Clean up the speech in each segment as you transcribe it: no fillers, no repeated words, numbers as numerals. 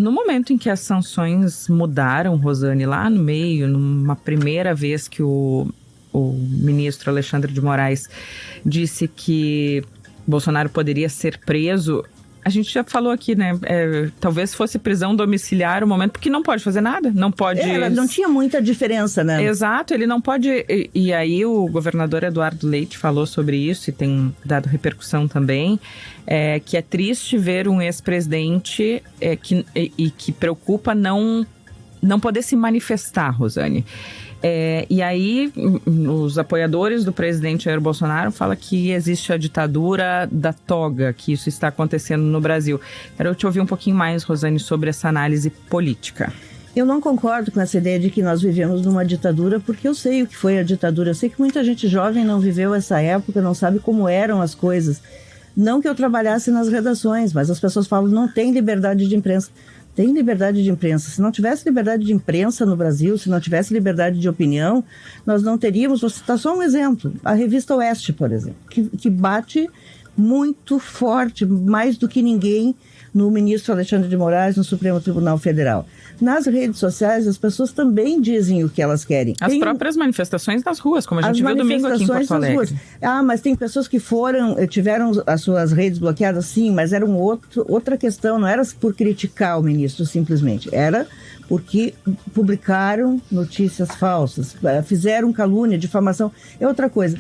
no momento em que as sanções mudaram, Rosane, lá no meio, numa primeira vez que o ministro Alexandre de Moraes disse que Bolsonaro poderia ser preso, a gente já falou aqui, né? Talvez fosse prisão domiciliar o momento, porque não pode fazer nada, não pode... não tinha muita diferença, né? Exato, ele não pode... E aí o governador Eduardo Leite falou sobre isso e tem dado repercussão também, que é triste ver um ex-presidente que preocupa não poder se manifestar, Rosane. E aí, os apoiadores do presidente Jair Bolsonaro falam que existe a ditadura da toga, que isso está acontecendo no Brasil. Quero te ouvir um pouquinho mais, Rosane, sobre essa análise política. Eu não concordo com essa ideia de que nós vivemos numa ditadura, porque eu sei o que foi a ditadura. Eu sei que muita gente jovem não viveu essa época, não sabe como eram as coisas. Não que eu trabalhasse nas redações, mas as pessoas falam, não tem liberdade de imprensa. Tem liberdade de imprensa. Se não tivesse liberdade de imprensa no Brasil, se não tivesse liberdade de opinião, nós não teríamos... Vou citar só um exemplo. A revista Oeste, por exemplo, que bate muito forte, mais do que ninguém, no ministro Alexandre de Moraes, no Supremo Tribunal Federal. Nas redes sociais, as pessoas também dizem o que elas querem. As próprias manifestações nas ruas, como a gente viu domingo aqui em Porto Alegre. Mas tem pessoas que tiveram as suas redes bloqueadas, sim, mas era outra questão, não era por criticar o ministro simplesmente, era porque publicaram notícias falsas, fizeram calúnia, difamação, é outra coisa.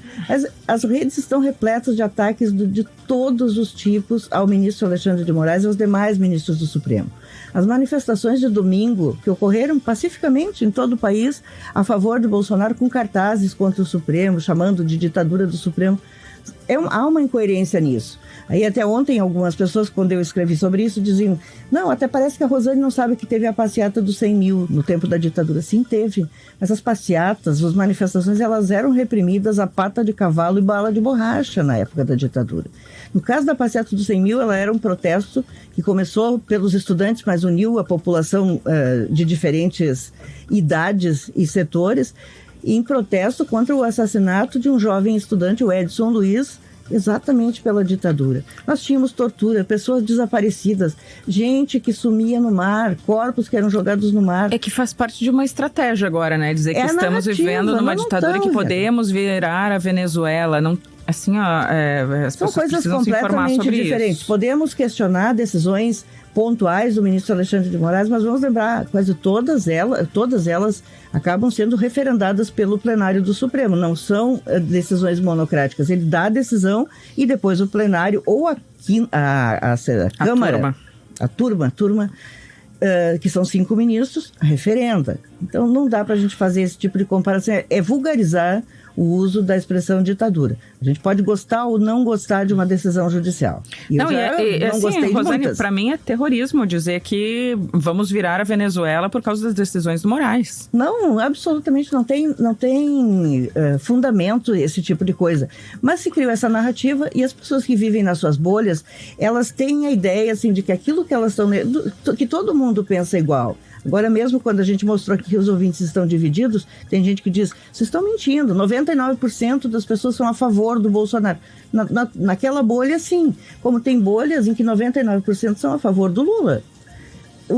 As redes estão repletas de ataques de todos os tipos ao ministro Alexandre de Moraes e aos demais ministros do Supremo. As manifestações de domingo, que ocorreram pacificamente em todo o país, a favor de Bolsonaro, com cartazes contra o Supremo, chamando de ditadura do Supremo, há uma incoerência nisso. Aí até ontem algumas pessoas, quando eu escrevi sobre isso, diziam, não, até parece que a Rosane não sabe que teve a passeata dos 100 mil no tempo da ditadura. Sim, teve. Essas passeatas, as manifestações, elas eram reprimidas a pata de cavalo e bala de borracha na época da ditadura. No caso da passeata dos 100 mil, ela era um protesto que começou pelos estudantes, mas uniu a população de diferentes idades e setores, em protesto contra o assassinato de um jovem estudante, o Edson Luiz, exatamente pela ditadura. Nós tínhamos tortura, pessoas desaparecidas, gente que sumia no mar, corpos que eram jogados no mar. É que faz parte de uma estratégia agora, né? Dizer que estamos vivendo numa ditadura e que podemos virar a Venezuela. Não, assim, as São pessoas coisas precisam se informar completamente sobre diferentes. isso. Podemos questionar decisões pontuais do ministro Alexandre de Moraes, mas vamos lembrar, quase todas elas acabam sendo referendadas pelo plenário do Supremo, não são decisões monocráticas. Ele dá a decisão e depois o plenário ou a Câmara, a turma, que são 5 ministros, referenda. Então não dá para a gente fazer esse tipo de comparação, é vulgarizar o uso da expressão ditadura. A gente pode gostar ou não gostar de uma decisão judicial. Não assim, gostei Rosane, para mim é terrorismo dizer que vamos virar a Venezuela por causa das decisões do Moraes. Não, absolutamente não tem fundamento esse tipo de coisa. Mas se criou essa narrativa e as pessoas que vivem nas suas bolhas, elas têm a ideia assim, de que aquilo que elas estão... que todo mundo pensa igual. Agora mesmo, quando a gente mostrou aqui que os ouvintes estão divididos, tem gente que diz, vocês estão mentindo, 99% das pessoas são a favor do Bolsonaro. Naquela bolha, sim. Como tem bolhas em que 99% são a favor do Lula.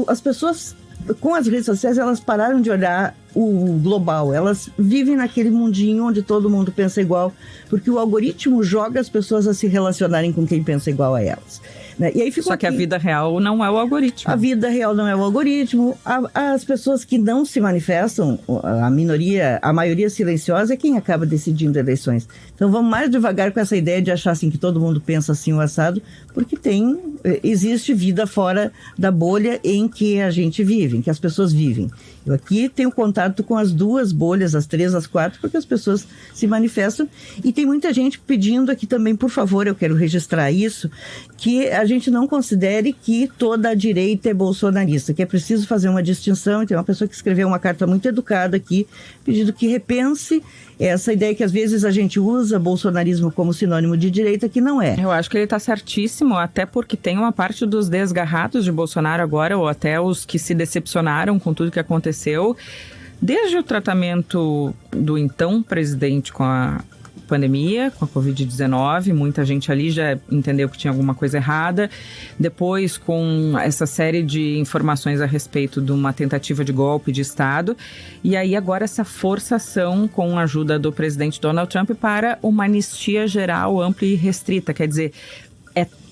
As pessoas, com as redes sociais, elas pararam de olhar o global. Elas vivem naquele mundinho onde todo mundo pensa igual, porque o algoritmo joga as pessoas a se relacionarem com quem pensa igual a elas. E aí Só que a vida real não é o algoritmo. A vida real não é o algoritmo. As pessoas que não se manifestam, a maioria silenciosa é quem acaba decidindo eleições. Então vamos mais devagar com essa ideia de achar assim, que todo mundo pensa assim o assado, porque existe vida fora da bolha em que a gente vive, em que as pessoas vivem. Eu aqui tenho contato com as 2 bolhas, as 3, as 4, porque as pessoas se manifestam. E tem muita gente pedindo aqui também, por favor, eu quero registrar isso, que a gente não considere que toda a direita é bolsonarista, que é preciso fazer uma distinção. E tem uma pessoa que escreveu uma carta muito educada aqui, pedindo que repense essa ideia que às vezes a gente usa bolsonarismo como sinônimo de direita, que não é. Eu acho que ele está certíssimo, até porque tem uma parte dos desgarrados de Bolsonaro agora, ou até os que se decepcionaram com tudo que aconteceu, desde o tratamento do então presidente com a pandemia, com a Covid-19, muita gente ali já entendeu que tinha alguma coisa errada. Depois, com essa série de informações a respeito de uma tentativa de golpe de Estado. E aí agora essa forçação com a ajuda do presidente Donald Trump para uma anistia geral, ampla e restrita. Quer dizer,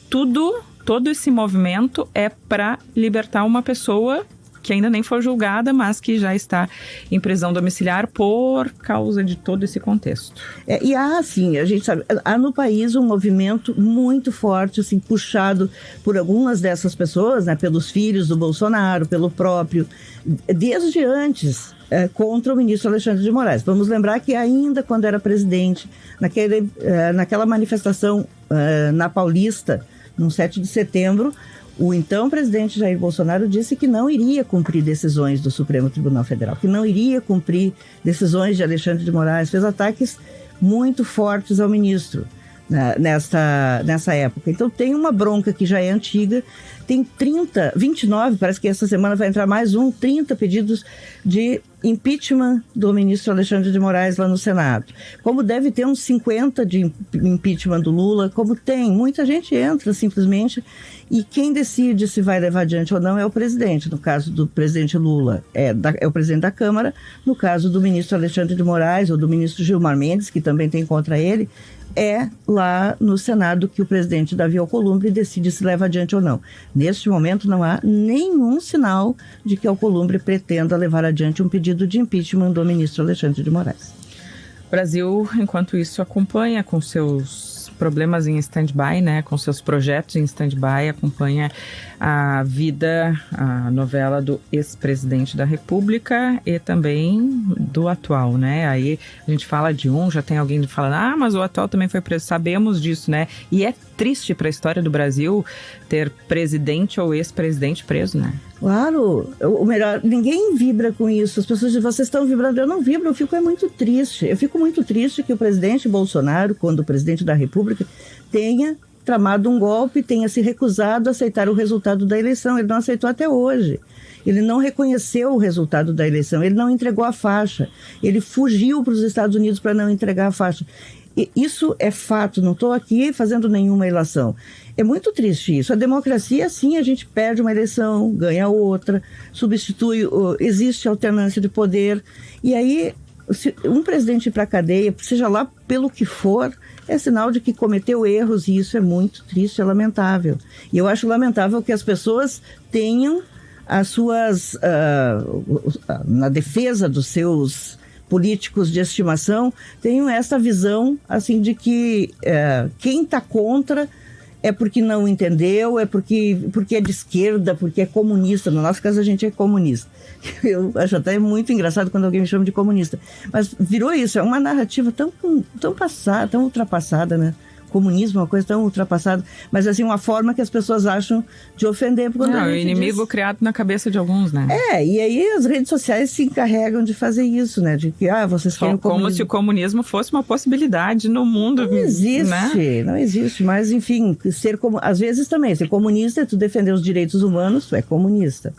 todo esse movimento é para libertar uma pessoa que ainda nem foi julgada, mas que já está em prisão domiciliar por causa de todo esse contexto. E há, assim, a gente sabe, há no país um movimento muito forte, assim, puxado por algumas dessas pessoas, né, pelos filhos do Bolsonaro, pelo próprio, desde antes, contra o ministro Alexandre de Moraes. Vamos lembrar que ainda quando era presidente, naquela manifestação na Paulista, no 7 de setembro, o então presidente Jair Bolsonaro disse que não iria cumprir decisões do Supremo Tribunal Federal, que não iria cumprir decisões de Alexandre de Moraes, fez ataques muito fortes ao ministro nessa época. Então tem uma bronca que já é antiga, tem 29, parece que essa semana vai entrar mais 30 pedidos de impeachment do ministro Alexandre de Moraes lá no Senado. Como deve ter uns 50 de impeachment do Lula, como tem, muita gente entra simplesmente e quem decide se vai levar adiante ou não é o presidente. No caso do presidente Lula, é o presidente da Câmara. No caso do ministro Alexandre de Moraes ou do ministro Gilmar Mendes, que também tem contra ele, é lá no Senado que o presidente Davi Alcolumbre decide se leva adiante ou não. Neste momento não há nenhum sinal de que Alcolumbre pretenda levar adiante um pedido de impeachment do ministro Alexandre de Moraes. O Brasil, enquanto isso, acompanha com seus problemas em stand-by, né, com seus projetos em stand-by, acompanha a vida, a novela do ex-presidente da República e também do atual, né? Aí a gente fala de já tem alguém falando, mas o atual também foi preso, sabemos disso, né? E é triste para a história do Brasil ter presidente ou ex-presidente preso, né? Claro, o melhor, ninguém vibra com isso. As pessoas dizem, vocês estão vibrando, eu não vibro, eu fico muito triste. Eu fico muito triste que o presidente Bolsonaro, quando o presidente da República, tenha tramado um golpe, tenha se recusado a aceitar o resultado da eleição. Ele não aceitou até hoje. Ele não reconheceu o resultado da eleição, ele não entregou a faixa. Ele fugiu para os Estados Unidos para não entregar a faixa. E isso é fato, não estou aqui fazendo nenhuma ilação. É muito triste isso. A democracia, sim, a gente perde uma eleição, ganha outra, substitui, existe alternância de poder. E aí, se um presidente ir para a cadeia, seja lá pelo que for, é sinal de que cometeu erros, e isso é muito triste, é lamentável. E eu acho lamentável que as pessoas tenham as suas, na defesa dos seus políticos de estimação, tenham essa visão assim de que quem está contra é porque não entendeu, é porque é de esquerda, porque é comunista. No nosso caso, a gente é comunista. Eu acho até muito engraçado quando alguém me chama de comunista. Mas virou isso, é uma narrativa tão passada, tão ultrapassada, né? Comunismo é uma coisa tão ultrapassada, mas assim, uma forma que as pessoas acham de ofender. Não, o inimigo criado na cabeça de alguns, né? E aí as redes sociais se encarregam de fazer isso, né? De que, vocês querem o comunismo. Como se o comunismo fosse uma possibilidade no mundo. Não existe, né? Não existe, mas enfim, às vezes também, ser comunista é tu defender os direitos humanos, tu é comunista.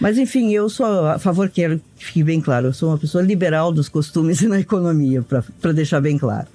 Mas enfim, eu sou a favor, quero que fique bem claro, eu sou uma pessoa liberal dos costumes e na economia, para deixar bem claro.